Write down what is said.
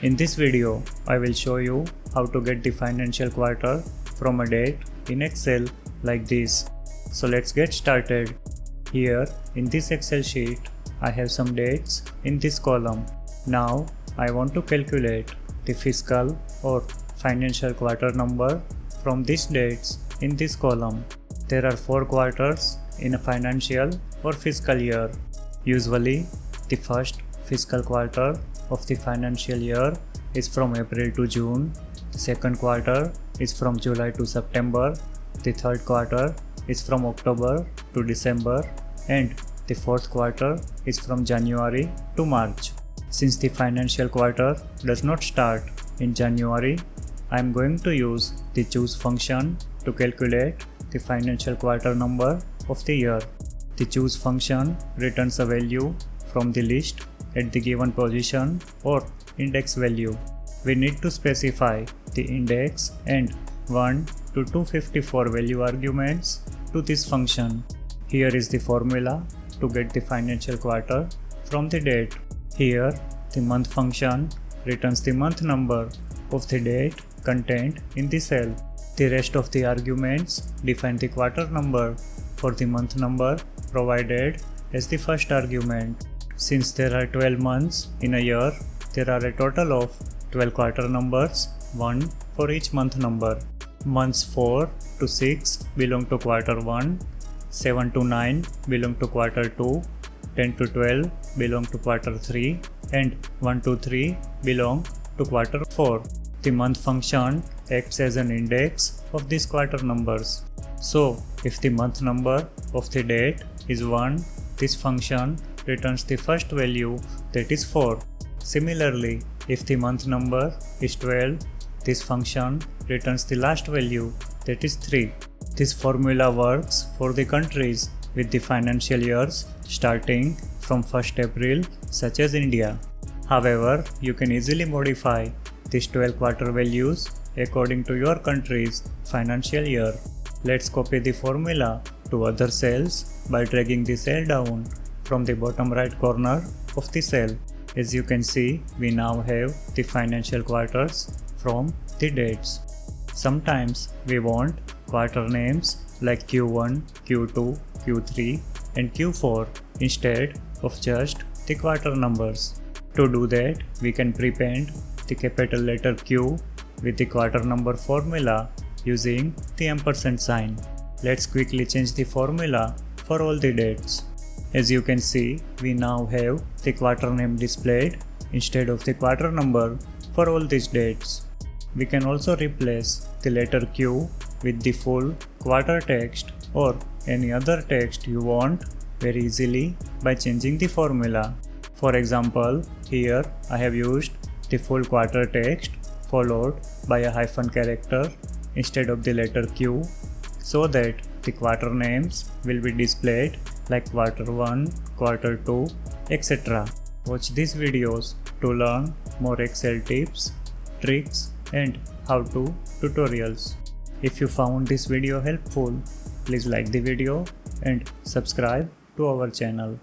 In this video, I will show you how to get the financial quarter from a date in Excel like this. So let's get started. Here in this Excel sheet, I have some dates in this column. Now I want to calculate the fiscal or financial quarter number from these dates in this column. There are 4 quarters in a financial or fiscal year. Usually, the first fiscal quarter of the financial year is from April to June, the second quarter is from July to September, the third quarter is from October to December, and the fourth quarter is from January to March. Since the financial quarter does not start in January, I am going to use the choose function to calculate the financial quarter number of the year. The choose function returns a value from the list at the given position or index value. We need to specify the index and 1 to 254 value arguments to this function. Here is the formula to get the financial quarter from the date. Here, the month function returns the month number of the date contained in the cell. The rest of the arguments define the quarter number for the month number provided as the first argument. Since there are 12 months in a year, there are a total of 12 quarter numbers, 1 for each month number. Months 4 to 6 belong to quarter 1, 7 to 9 belong to quarter 2, 10 to 12 belong to quarter 3, and 1 to 3 belong to quarter 4. The month function acts as an index of these quarter numbers. So, if the month number of the date is 1, this function returns the first value, that is 4. Similarly, if the month number is 12, this function returns the last value, that is 3. This formula works for the countries with the financial years starting from 1st April, such as India. However, you can easily modify these 12 quarter values according to your country's financial year. Let's copy the formula to other cells by dragging the cell down from the bottom right corner of the cell. As you can see, we now have the financial quarters from the dates. Sometimes we want quarter names like Q1, Q2, Q3 and Q4 instead of just the quarter numbers. To do that, we can prepend the capital letter Q with the quarter number formula using the ampersand sign. Let's quickly change the formula for all the dates. As you can see, we now have the quarter name displayed instead of the quarter number for all these dates. We can also replace the letter Q with the full quarter text or any other text you want very easily by changing the formula. For example, here I have used the full quarter text followed by a hyphen character instead of the letter Q so that the quarter names will be displayed like quarter 1, quarter 2, etc. Watch these videos to learn more Excel tips, tricks and how-to tutorials. If you found this video helpful, please like the video and subscribe to our channel.